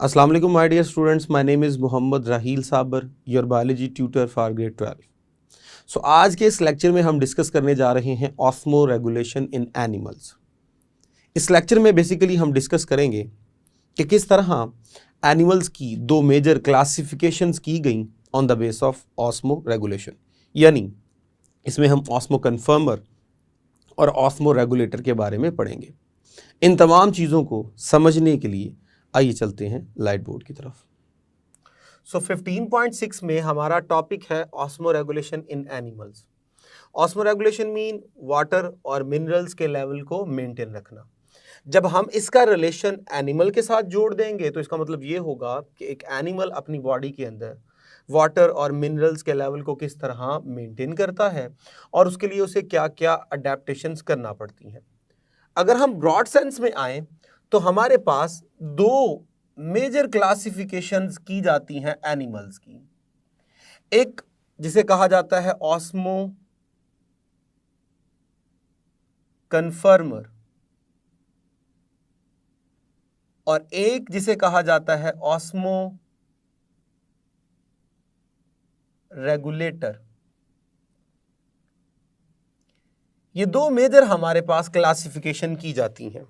Assalamu alaikum my dear students, my name is Muhammad Raheel Sabar, your biology tutor for grade 12. So आज के इस lecture में हम discuss करने जा रहे हैं ऑस्मो रेगुलेशन इन एनिमल्स। इस लेक्चर में बेसिकली हम डिस्कस करेंगे कि किस तरह एनिमल्स की दो मेजर क्लासिफिकेशंस की गई on the base of osmo regulation, यानी इसमें हम ऑस्मो कन्फर्मर और ऑस्मो रेगुलेटर के बारे में पढ़ेंगे। इन तमाम चीज़ों को समझने के लिए आइए चलते हैं लाइट बोर्ड की तरफ। सो 15.6 में हमारा टॉपिक है osmo regulation in animals. Osmo regulation mean water और मिनरल्स के लेवल को मेंटेन रखना। जब हम इसका रिलेशन एनिमल के साथ जोड़ देंगे तो इसका मतलब ये होगा कि एक एनिमल अपनी बॉडी के अंदर वाटर और मिनरल्स के लेवल को किस तरह मेंटेन करता है और उसके लिए उसे क्या क्या अडेप्टेशंस करना पड़ती हैं। अगर हम ब्रॉड सेंस में आए तो हमारे पास दो मेजर क्लासिफिकेशंस की जाती हैं एनिमल्स की। एक जिसे कहा जाता है ऑस्मो कन्फर्मर और एक जिसे कहा जाता है ऑस्मो रेगुलेटर। ये दो मेजर हमारे पास क्लासिफिकेशन की जाती हैं।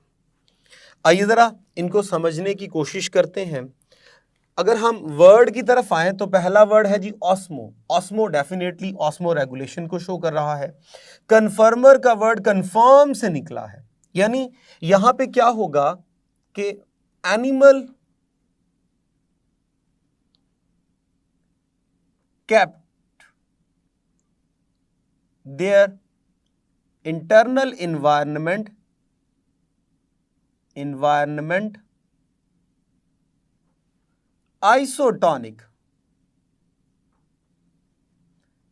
आइए ज़रा इनको समझने की कोशिश करते हैं। अगर हम वर्ड की तरफ आए तो पहला वर्ड है जी osmo. Osmo definitely osmo regulation को शो कर रहा है। कन्फर्मर का वर्ड कन्फर्म से निकला है, यानी यहां पे क्या होगा कि animal kept their internal environment isotonic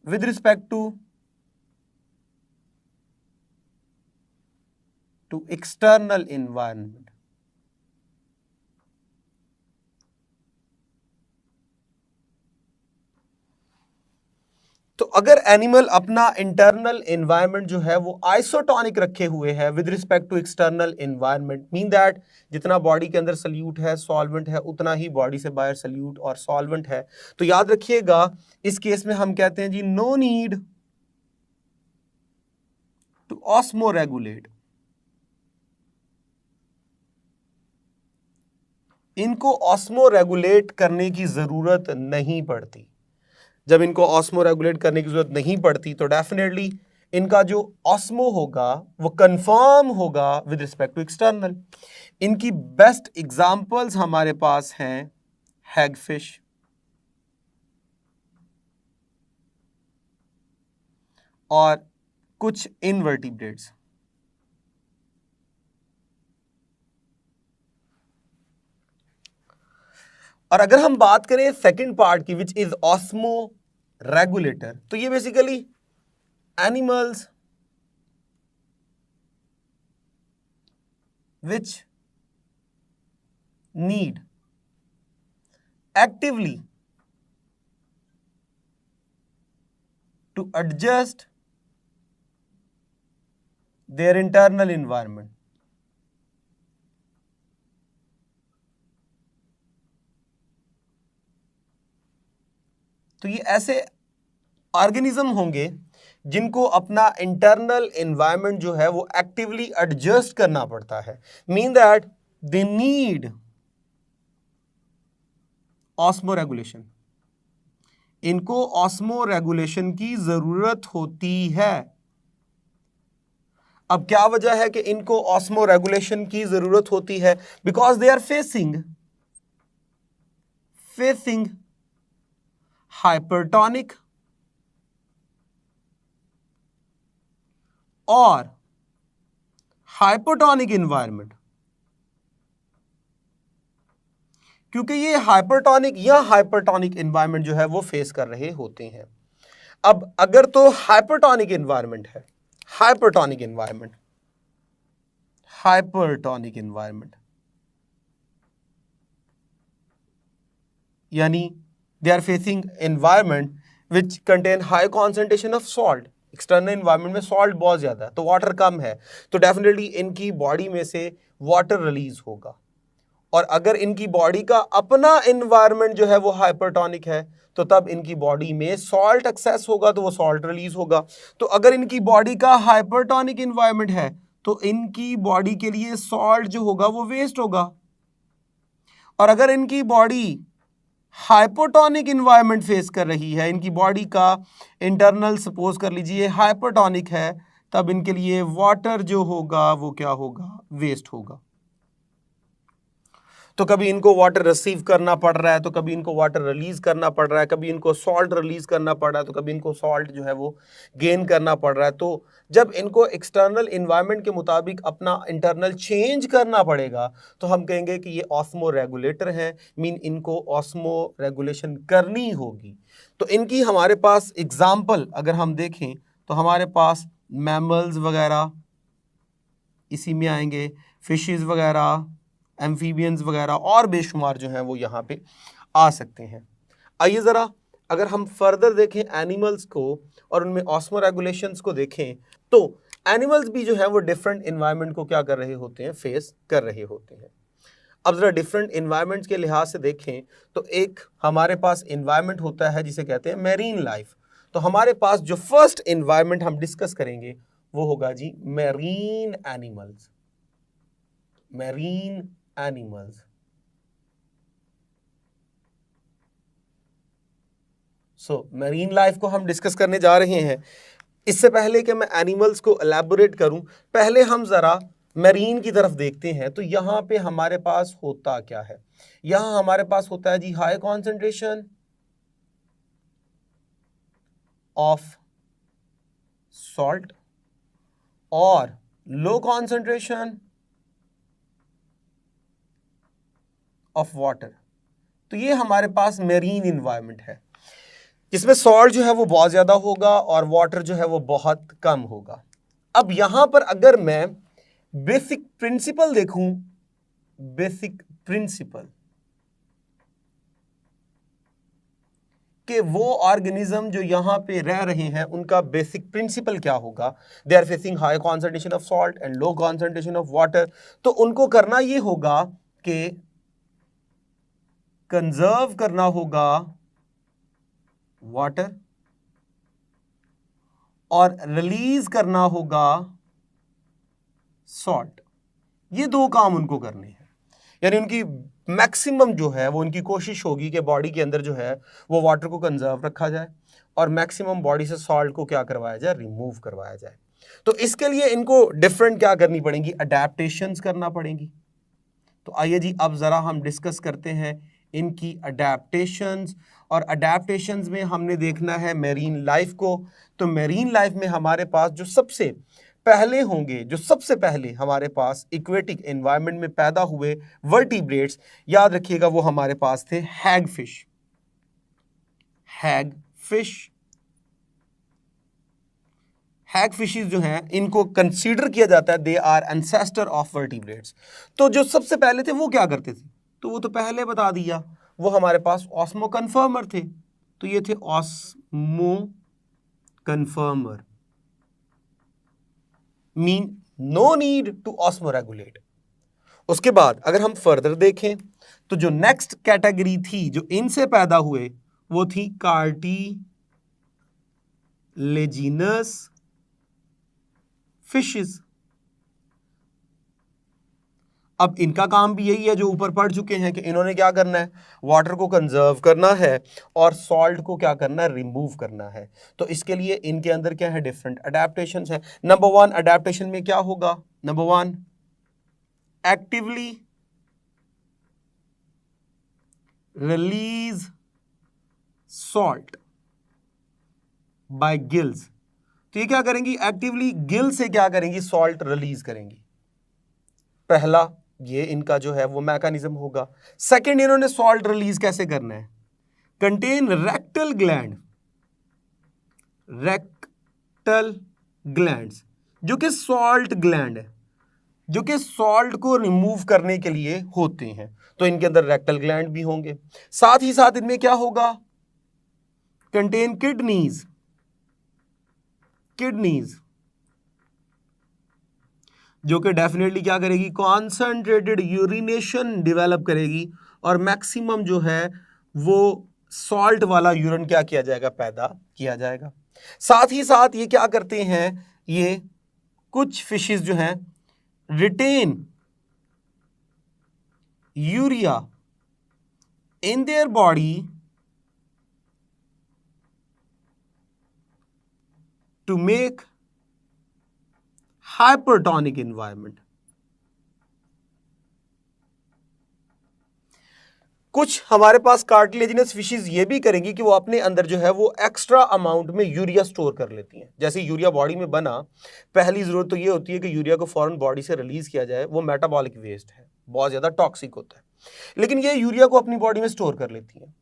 with respect to external environment. तो अगर एनिमल अपना इंटरनल एनवायरनमेंट जो है वो आइसोटोनिक रखे हुए है with respect to external environment, mean that जितना बॉडी के अंदर सल्यूट है, सॉल्वेंट है, उतना ही बॉडी से बाहर सल्यूट और सॉल्वेंट है। तो याद रखिएगा इस केस में हम कहते हैं जी no need to osmo regulate. इनको ऑस्मो रेगुलेट करने की जरूरत नहीं पड़ती। जब इनको ऑस्मो रेगुलेट करने की जरूरत नहीं पड़ती तो डेफिनेटली इनका जो ऑस्मो होगा वो कंफर्म होगा विद रिस्पेक्ट टू एक्सटर्नल। इनकी बेस्ट एग्जांपल्स हमारे पास हैं हैगफिश और कुछ इनवर्टिब्रेट्स। और अगर हम बात करें सेकंड पार्ट की विच इज ऑस्मो रेगुलेटर, तो ये basically animals which need actively to adjust their internal environment. तो ये ऐसे ऑर्गेनिज्म होंगे जिनको अपना इंटरनल एनवायरनमेंट जो है वो एक्टिवली एडजस्ट करना पड़ता है, mean that they need osmo regulation. इनको ऑस्मो रेगुलेशन की जरूरत होती है। अब क्या वजह है कि इनको ऑस्मो रेगुलेशन की जरूरत होती है? Because they are facing hypertonic और हाइपोटोनिक एनवायरनमेंट। क्योंकि ये हाइपरटोनिक या हाइपरटोनिक एनवायरनमेंट जो है वो फेस कर रहे होते हैं। अब अगर तो हाइपरटोनिक एनवायरनमेंट है, हाइपरटोनिक एनवायरनमेंट यानी they are facing environment which contain high concentration of salt। External environment में सॉल्ट बहुत ज्यादा है तो वाटर कम है, तो डेफिनेटली इनकी बॉडी में से वाटर रिलीज होगा और अगर इनकी बॉडी का अपना एनवायरनमेंट जो है वो हाइपरटोनिक है तो तब इनकी बॉडी में सॉल्ट एक्सेस होगा तो वो सॉल्ट रिलीज होगा। तो अगर इनकी बॉडी का हाइपरटोनिक एनवायरनमेंट है तो इनकी बॉडी के लिए सॉल्ट जो होगा वो वेस्ट होगा। और अगर इनकी बॉडी हाइपोटोनिक एनवायरनमेंट फेस कर रही है, इनकी बॉडी का इंटरनल सपोज कर लीजिए हाइपोटोनिक है, तब इनके लिए वाटर जो होगा वो क्या होगा, वेस्ट होगा। तो कभी इनको वाटर रिसीव करना पड़ रहा है तो कभी इनको वाटर रिलीज करना पड़ रहा है, कभी इनको सॉल्ट रिलीज करना पड़ रहा है तो कभी इनको सॉल्ट जो है वो गेन करना पड़ रहा है। तो जब इनको एक्सटर्नल एनवायरनमेंट के मुताबिक अपना इंटरनल चेंज करना पड़ेगा तो हम कहेंगे कि ये ऑस्मो रेगुलेटर हैं, मीन इनको ऑस्मो रेगुलेशन करनी होगी। तो इनकी हमारे पास एग्जाम्पल अगर हम देखें तो हमारे पास मैमल्स वगैरह इसी में आएंगे, फिशेस वगैरह, एम्फीबियंस वगैरह और बेशुमार जो हैं वो यहाँ पे आ सकते हैं। आइए ज़रा अगर हम फर्दर देखें एनिमल्स को और उनमें ऑस्मो रेगुलेशंस को देखें तो एनिमल्स भी जो है वो डिफरेंट इन्वायरमेंट को क्या कर रहे होते हैं, फेस कर रहे होते हैं। अब ज़रा डिफरेंट इन्वायरमेंट्स के लिहाज से देखें तो एक हमारे पास इन्वायरमेंट होता है जिसे कहते हैं मैरीन लाइफ। तो हमारे पास जो फर्स्ट इन्वायरमेंट हम डिस्कस करेंगे वो होगा जी marine animals. Marine animals. So marine life को हम डिस्कस करने जा रहे हैं। इससे पहले कि मैं एनिमल्स को एलैबोरेट करूं, पहले हम जरा मैरीन की तरफ देखते हैं। तो यहां पे हमारे पास होता क्या है, यहां हमारे पास होता है जी हाई कॉन्सेंट्रेशन ऑफ सॉल्ट और लो कॉन्सेंट्रेशन ऑफ वाटर। तो ये हमारे पास मैरीन इन्वायरमेंट है जिसमें सॉल्ट जो है वो बहुत ज्यादा होगा और वाटर जो है वो बहुत कम होगा। अब यहां पर अगर मैं बेसिक प्रिंसिपल देखूं, बेसिक प्रिंसिपल कि वो ऑर्गेनिज्म जो यहां पे रह रहे हैं उनका बेसिक प्रिंसिपल क्या होगा, they are facing high concentration of salt and low concentration of water. तो उनको करना ये होगा कि कंजर्व करना होगा वाटर और रिलीज करना होगा सॉल्ट। ये दो काम उनको करने हैं, यानी उनकी मैक्सिमम जो है वो उनकी कोशिश होगी कि बॉडी के अंदर जो है वो वाटर को कंजर्व रखा जाए और मैक्सिमम बॉडी से सॉल्ट को क्या करवाया जाए, रिमूव करवाया जाए। तो इसके लिए इनको डिफरेंट क्या करनी पड़ेंगी, अडेप्टेशंस करना पड़ेंगी। तो आइए जी अब जरा हम डिस्कस करते हैं इनकी अडेप्टेशंस। और अडेप्टेशंस में हमने देखना है मैरीन लाइफ को। तो मैरीन लाइफ में हमारे पास जो सबसे पहले होंगे, जो सबसे पहले हमारे पास इक्वेटिक एनवायरनमेंट में पैदा हुए वर्टिब्रेट्स, याद रखिएगा वो हमारे पास थे hagfish. Hagfish, hagfishes जो हैं इनको कंसीडर किया जाता है they are ancestor of vertebrates. तो जो सबसे पहले थे वो क्या करते थे, तो वो तो पहले बता दिया, वो हमारे पास ऑस्मो कन्फर्मर थे। तो ये थे osmoconformer, mean no need to osmo regulate. उसके बाद अगर हम फर्दर देखें तो जो नेक्स्ट कैटेगरी थी जो इनसे पैदा हुए वो थी कार्टिलेजिनस फिशेस। अब इनका काम भी यही है जो ऊपर पढ़ चुके हैं कि इन्होंने क्या करना है, वाटर को कंजर्व करना है और सॉल्ट को क्या करना है, रिमूव करना है। तो इसके लिए इनके अंदर क्या है, डिफरेंट अडेप्टेशंस है। नंबर 1 अडेप्टेशन में क्या होगा, number 1 actively release salt by gills. तो ये क्या करेंगी, एक्टिवली गिल से क्या करेंगी, सॉल्ट रिलीज करेंगी। पहला ये इनका जो है वो मैकेनिज्म होगा। सेकंड, इन्होंने सॉल्ट रिलीज कैसे करना है, contain rectal gland, rectal glands जो कि सॉल्ट ग्लैंड है, जो कि सॉल्ट को रिमूव करने के लिए होते हैं। तो इनके अंदर रेक्टल ग्लैंड भी होंगे। साथ ही साथ इनमें क्या होगा, कंटेन किडनीज, किडनीज जो कि डेफिनेटली क्या करेगी, कॉन्सेंट्रेटेड यूरिनेशन डेवलप करेगी और मैक्सिमम जो है वो सॉल्ट वाला यूरिन क्या किया जाएगा, पैदा किया जाएगा। साथ ही साथ ये क्या करते हैं, ये कुछ फिशेस जो हैं retain urea in their body to make hypertonic environment. कुछ हमारे पास कार्टिलेजिनस फिशेस ये भी करेंगी कि वो अपने अंदर जो है वो एक्स्ट्रा अमाउंट में यूरिया स्टोर कर लेती हैं। जैसे यूरिया बॉडी में बना, पहली जरूरत तो ये होती है कि यूरिया को फौरन बॉडी से रिलीज किया जाए, वो मेटाबॉलिक वेस्ट है, बहुत ज्यादा टॉक्सिक होता है, लेकिन ये यूरिया को अपनी बॉडी में स्टोर कर लेती हैं।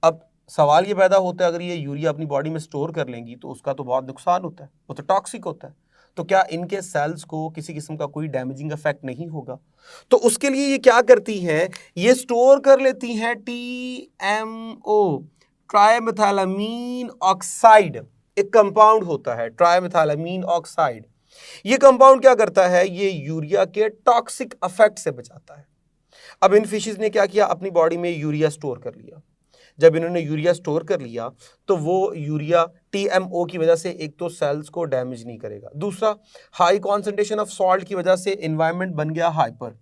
अब सवाल ये पैदा होता है, अगर ये यूरिया अपनी बॉडी में स्टोर कर लेंगी तो उसका तो बहुत नुकसान होता है, वो तो टॉक्सिक होता है, तो क्या इनके सेल्स को किसी किस्म का कोई डैमेजिंग इफेक्ट नहीं होगा? तो उसके लिए ये क्या करती हैं, ये स्टोर कर लेती हैं TMO, ट्राइमेथाइलामीन ऑक्साइड। एक कंपाउंड होता है ट्राइमेथाइलामीन ऑक्साइड। ये कंपाउंड क्या करता है, ये यूरिया के टॉक्सिक इफेक्ट से बचाता है। अब इन फिशेस ने क्या किया, अपनी बॉडी में यूरिया स्टोर कर लिया। जब इन्होंने यूरिया स्टोर कर लिया तो वो यूरिया TMO की वजह से एक तो सेल्स को डैमेज नहीं करेगा, दूसरा हाई कॉन्सेंट्रेशन ऑफ सॉल्ट की वजह से एनवायरनमेंट बन गया हाइपर।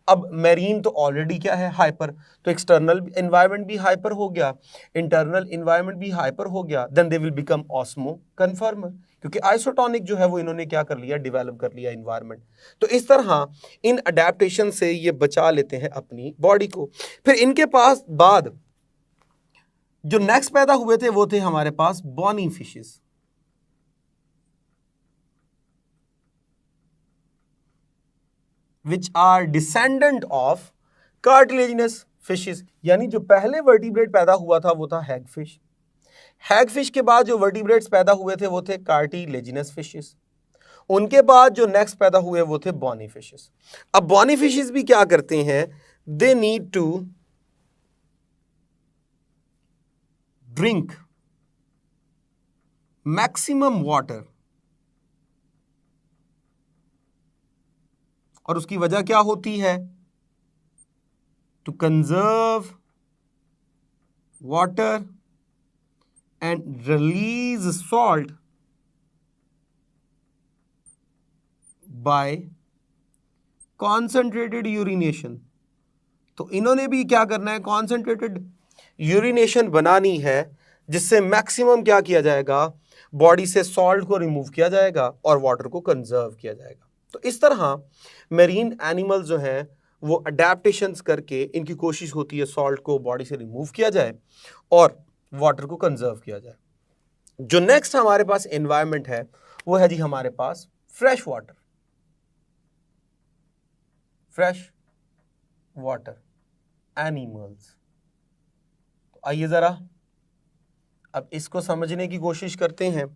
अब मैरीन तो ऑलरेडी क्या है, हाइपर, तो एक्सटर्नल एनवायरनमेंट भी हाइपर हो गया, इंटरनल एनवायरनमेंट भी हाइपर हो गया, then they will become osmoconformer, क्योंकि आइसोटोनिक जो है वो इन्होंने क्या कर लिया, डेवलप कर लिया एनवायरनमेंट। तो इस तरह इन अडेप्टेशन से ये बचा लेते हैं अपनी बॉडी को। फिर इनके पास बाद जो नेक्स्ट पैदा हुए थे वो थे हमारे पास bony fishes. Which are descendant of cartilaginous fishes. यानी जो पहले वर्टिब्रेट पैदा हुआ था वो था हैगफिश। हैगफिश के बाद जो वर्टिब्रेट्स पैदा हुए थे वो थे कार्टिलेजिनस फिशेस। उनके बाद जो नेक्स्ट पैदा हुए वो थे बॉनी फिशेस। अब बॉनी फिशेस भी क्या करते हैं, they need to drink maximum water, और उसकी वजह क्या होती है, to conserve water and release salt by concentrated urination. तो इन्होंने भी क्या करना है, कॉन्सेंट्रेटेड यूरिनेशन बनानी है जिससे मैक्सिमम क्या किया जाएगा, बॉडी से सॉल्ट को रिमूव किया जाएगा और वाटर को कंजर्व किया जाएगा। तो इस तरह मेरीन एनिमल्स जो हैं वो अडेप्टेशंस करके इनकी कोशिश होती है सॉल्ट को बॉडी से रिमूव किया जाए और वाटर को कंजर्व किया जाए। जो नेक्स्ट हमारे पास एनवायरनमेंट है वो है जी हमारे पास fresh water. Fresh water animals, तो आइए जरा अब इसको समझने की कोशिश करते हैं।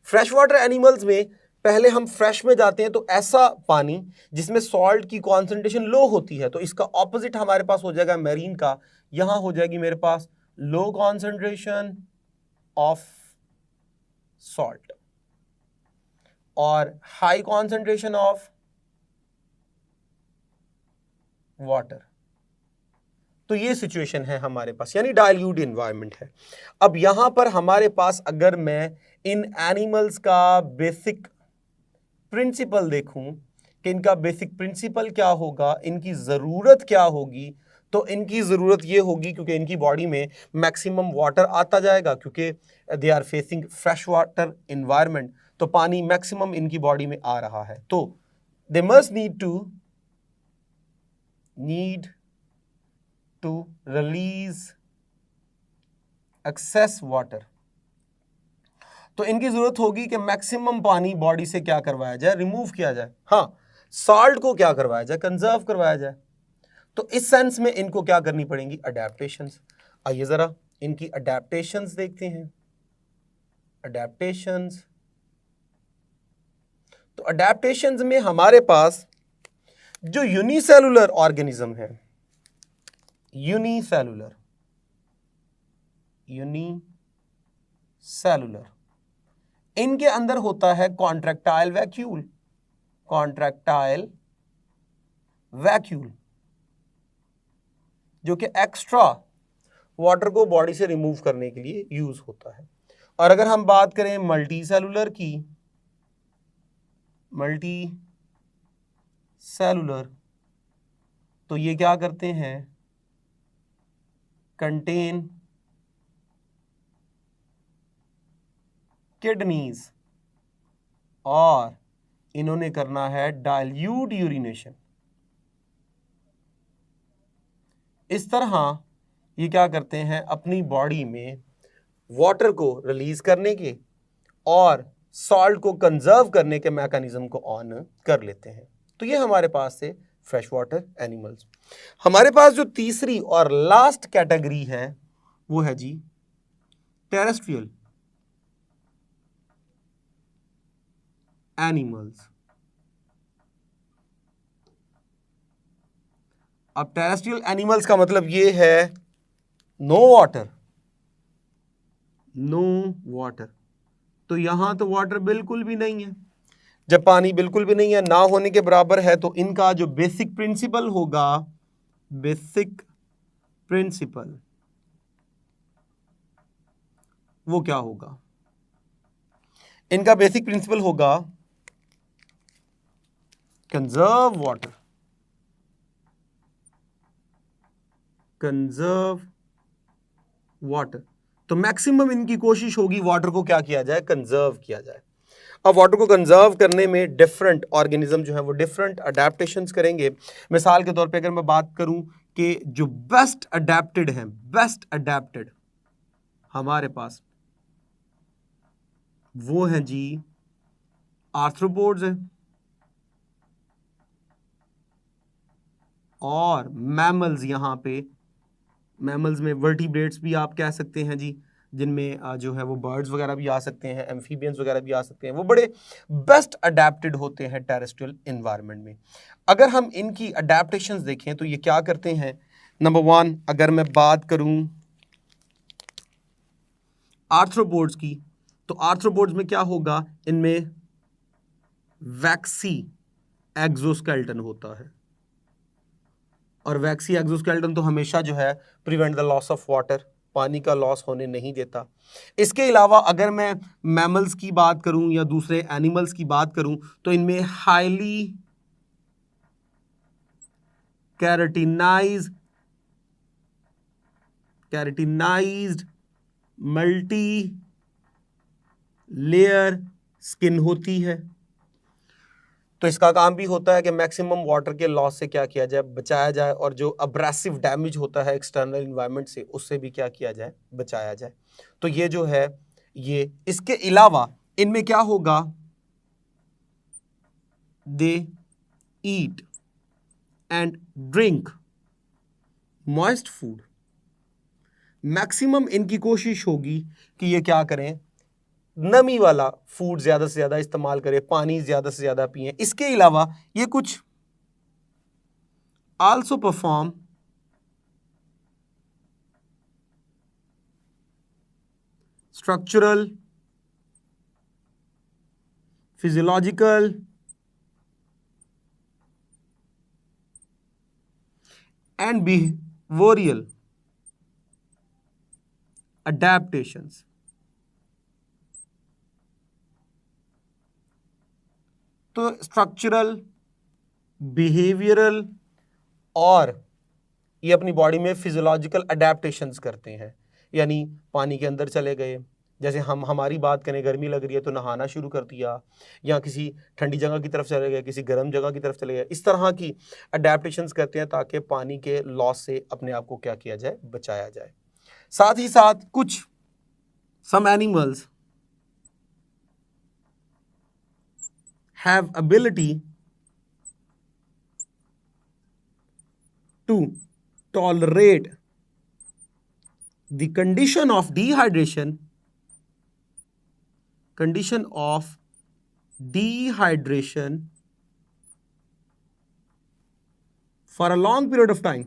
फ्रेश वाटर एनिमल्स में पहले हम फ्रेश में जाते हैं, तो ऐसा पानी जिसमें सॉल्ट की कॉन्सेंट्रेशन लो होती है, तो इसका ऑपोजिट हमारे पास हो जाएगा मैरीन का। यहां हो जाएगी मेरे पास लो कॉन्सेंट्रेशन ऑफ सॉल्ट और हाई कॉन्सेंट्रेशन ऑफ वाटर। तो ये सिचुएशन है हमारे पास, यानी डाइल्यूट एनवायरनमेंट है। अब यहां पर हमारे पास अगर मैं इन एनिमल्स का बेसिक प्रिंसिपल देखूं कि इनका बेसिक प्रिंसिपल क्या होगा, इनकी ज़रूरत क्या होगी, तो इनकी ज़रूरत ये होगी क्योंकि इनकी बॉडी में मैक्सिमम वाटर आता जाएगा, क्योंकि they are facing fresh water environment, तो पानी मैक्सिमम इनकी बॉडी में आ रहा है, तो they must need to release excess water. तो इनकी जरूरत होगी कि मैक्सिमम पानी बॉडी से क्या करवाया जाए, रिमूव किया जाए। हाँ, सॉल्ट को क्या करवाया जाए, कंजर्व करवाया जाए। तो इस सेंस में इनको क्या करनी पड़ेंगी, अडेप्टेशंस। आइए जरा इनकी अडेप्टेशंस देखते हैं। अडेप्टेशंस, तो अडेप्टेशंस में हमारे पास जो यूनिसेलुलर ऑर्गेनिज्म है, यूनिसेलुलर इनके अंदर होता है कॉन्ट्रैक्टाइल वैक्यूल। कॉन्ट्रैक्टाइल वैक्यूल, जो कि एक्स्ट्रा वाटर को बॉडी से रिमूव करने के लिए यूज होता है। और अगर हम बात करें मल्टी सेलुलर की, मल्टी सेलुलर, तो ये क्या करते हैं, कंटेन किडनीज, और इन्होंने करना है डाइल्यूट यूरिनेशन। इस तरह ये क्या करते हैं, अपनी बॉडी में वाटर को रिलीज करने के और सॉल्ट को कंजर्व करने के मैकेनिज्म को ऑन कर लेते हैं। तो ये हमारे पास से फ्रेश वाटर एनिमल्स। हमारे पास जो तीसरी और लास्ट कैटेगरी है वो है जी टेरेस्ट्रियल एनिमल्स। अब टेरेस्ट्रियल एनिमल्स का मतलब ये है नो वाटर, नो वाटर। तो यहां तो वाटर बिल्कुल भी नहीं है। जब पानी बिल्कुल भी नहीं है, ना होने के बराबर है, तो इनका जो बेसिक प्रिंसिपल होगा, बेसिक प्रिंसिपल, वो क्या होगा, इनका बेसिक प्रिंसिपल होगा कंजर्व वाटर, कंजर्व वाटर। तो मैक्सिमम इनकी कोशिश होगी वाटर को क्या किया जाए, कंजर्व किया जाए। अब वाटर को कंजर्व करने में डिफरेंट ऑर्गेनिज्म जो है वो डिफरेंट अडेप्टेशंस करेंगे। मिसाल के तौर पे अगर मैं बात करूं कि जो बेस्ट अडेप्टेड हैं, बेस्ट अडेप्टेड हमारे पास वो हैं जी आर्थ्रोपोड्स हैं और मैमल्स। यहां पे मैमल्स में वर्टिब्रेट्स भी आप कह सकते हैं जी, जिनमें जो है वो बर्ड्स वगैरह भी आ सकते हैं, एम्फीबियंस वगैरह भी आ सकते हैं। वो बड़े बेस्ट अडेप्टेड होते हैं टेरेस्ट्रियल एनवायरनमेंट में। अगर हम इनकी अडेप्टेशंस देखें तो ये क्या करते हैं, नंबर 1 अगर मैं बात करूं आर्थ्रोपोड्स की, तो आर्थ्रोपोड्स में क्या होगा, इनमें वैक्सी एक्सोस्केलेटन होता है। और वैक्सी एक्सोस्केलेटन तो हमेशा जो है prevent the loss of water, पानी का लॉस होने नहीं देता। इसके अलावा अगर मैं मैमल्स की बात करूं या दूसरे एनिमल्स की बात करूं तो इनमें highly keratinised multi layer skin होती है। तो इसका काम भी होता है कि मैक्सिमम वाटर के लॉस से क्या किया जाए, बचाया जाए, और जो अब्रेसिव डैमेज होता है एक्सटर्नल इन्वायरमेंट से, उससे भी क्या किया जाए, बचाया जाए। तो ये जो है ये, इसके अलावा इनमें क्या होगा, they eat and drink moist food. Maximum इनकी कोशिश होगी कि ये क्या करें, नमी वाला फूड ज्यादा से ज्यादा इस्तेमाल करें, पानी ज्यादा से ज्यादा पिएं। इसके अलावा ये कुछ also perform structural, physiological and behavioural adaptations. तो स्ट्रक्चरल, बिहेवियरल और ये अपनी बॉडी में फिजियोलॉजिकल अडेप्टेशंस करते हैं। यानी पानी के अंदर चले गए, जैसे हम हमारी बात करें, गर्मी लग रही है तो नहाना शुरू कर दिया, या किसी ठंडी जगह की तरफ चले गए, किसी गर्म जगह की तरफ चले गए। इस तरह की अडेप्टेशंस करते हैं ताकि पानी के लॉस से अपने आप को क्या किया जाए, बचाया जाए। साथ ही साथ कुछ some animals have ability to tolerate the condition of dehydration for a long period of time.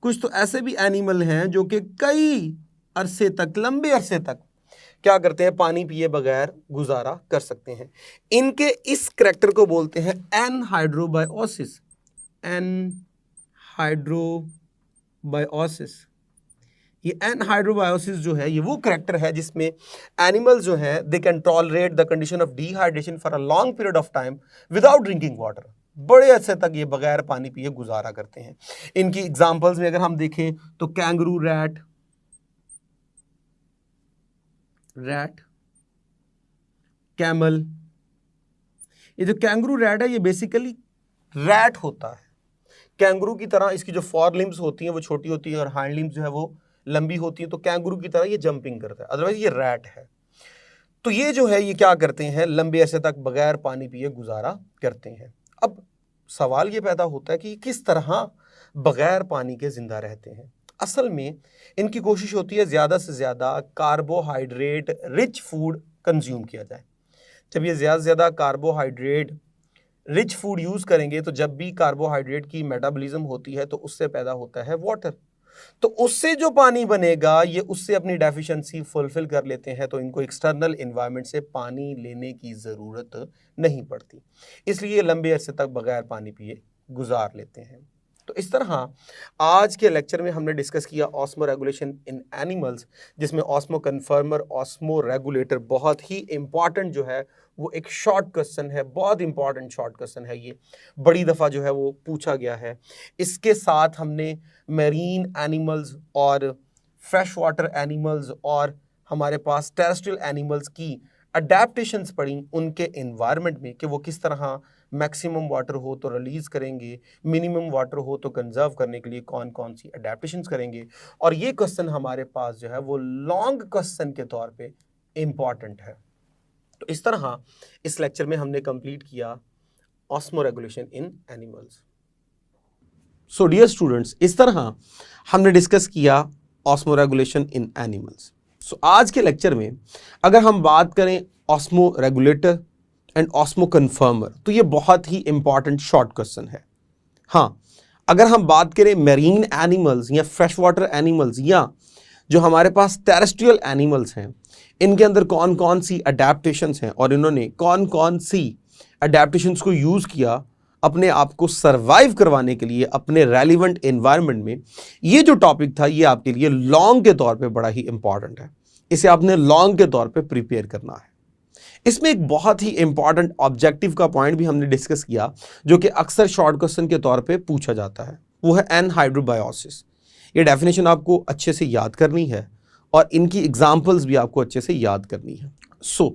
कुछ तो ऐसे भी एनिमल हैं जो कि कई अरसे तक, लंबे अरसे तक क्या करते हैं, पानी पिए बगैर गुजारा कर सकते हैं। इनके इस करैक्टर को बोलते हैं एनहाइड्रोबायोसिस। एनहाइड्रोबायोसिस, ये एनहाइड्रोबायोसिस जो है ये वो करैक्टर है जिसमें एनिमल्स जो है they can tolerate the condition of dehydration for a long period of time without drinking water. बड़े अरसे तक ये बगैर पानी पिए गुजारा करते हैं। इनकी एग्जांपल्स में अगर हम देखें तो कैंगरू रैट, कैमल। ये जो कैंगरू रैट है ये बेसिकली रैट होता है। कैंगरू की तरह इसकी जो फोर लिम्स होती हैं वो छोटी होती है और हाइंड लिम्स जो है वो लंबी होती है, तो कैंगरू की तरह ये जंपिंग करता है, अदरवाइज ये रैट है। तो ये जो है ये क्या करते हैं, लंबे अरसे तक बगैर पानी पिए गुजारा करते हैं। अब सवाल ये पैदा होता है कि किस तरह बगैर पानी के जिंदा रहते हैं। असल में इनकी कोशिश होती है ज़्यादा से ज़्यादा कार्बोहाइड्रेट रिच फूड कंज्यूम किया जाए। जब ये ज़्यादा से ज़्यादा कार्बोहाइड्रेट रिच फूड यूज़ करेंगे तो जब भी कार्बोहाइड्रेट की मेटाबॉलिज्म होती है तो उससे पैदा होता है वाटर, तो उससे जो पानी बनेगा ये उससे अपनी डेफिशिएंसी फुलफिल कर लेते हैं, तो इनको एक्सटर्नल एनवायरनमेंट से पानी लेने की ज़रूरत नहीं पड़ती, इसलिए लंबे अरसे तक बगैर पानी पिए गुजार लेते हैं। तो इस तरह आज के लेक्चर में हमने डिस्कस किया ऑस्मो रेगुलेशन इन एनिमल्स, जिसमें ऑस्मो कन्फर्मर, ऑस्मो रेगुलेटर बहुत ही इंपॉर्टेंट जो है वो एक शॉर्ट क्वेश्चन है, बहुत इंपॉर्टेंट शॉर्ट क्वेश्चन है, ये बड़ी दफ़ा जो है वो पूछा गया है। इसके साथ हमने मेरीन एनिमल्स और फ्रेश वाटर एनिमल्स और हमारे पास टेरेस्ट्रियल एनिमल्स की अडेप्टेशंस पढ़ी उनके एनवायरनमेंट में, कि वो किस तरह मैक्सिमम वाटर हो तो रिलीज़ करेंगे, मिनिमम वाटर हो तो कंजर्व करने के लिए कौन कौन सी अडेप्टेशंस करेंगे। और ये क्वेश्चन हमारे पास जो है वो लॉन्ग क्वेश्चन के तौर पे इम्पॉर्टेंट है। तो इस तरह इस लेक्चर में हमने कंप्लीट किया osmoregulation in animals. So dear students, इस तरह हमने डिस्कस किया osmoregulation in animals. So आज के लेक्चर में अगर हम बात करें osmoregulator and osmoconformer, तो ये बहुत ही इंपॉर्टेंट शॉर्ट क्वेश्चन है। हाँ, अगर हम बात करें मेरीन एनिमल्स या फ्रेश वाटर एनिमल्स या जो हमारे पास टेरेस्ट्रियल एनिमल्स हैं, इनके अंदर कौन कौन सी अडेप्टेशंस हैं और इन्होंने कौन कौन सी अडेप्टेशंस को यूज़ किया अपने आप को सरवाइव करवाने के लिए अपने रेलिवेंट एनवायरनमेंट में, ये जो टॉपिक था ये आपके लिए लॉन्ग के तौर पे बड़ा ही इंपॉर्टेंट है। इसे आपने लॉन्ग के तौर पे प्रिपेयर करना है। इसमें एक बहुत ही इंपॉर्टेंट ऑब्जेक्टिव का पॉइंट भी हमने डिस्कस किया जो कि अक्सर शॉर्ट क्वेश्चन के तौर पे पूछा जाता है, वो है एनहाइड्रोबायोसिस। ये डेफिनेशन आपको अच्छे से याद करनी है और इनकी एग्जाम्पल्स भी आपको अच्छे से याद करनी है। सो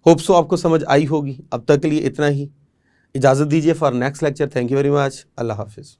होप सो आपको समझ आई होगी। अब तक के लिए इतना ही, इजाज़त दीजिए for next lecture. Thank you very much. अल्लाह हाफिज़।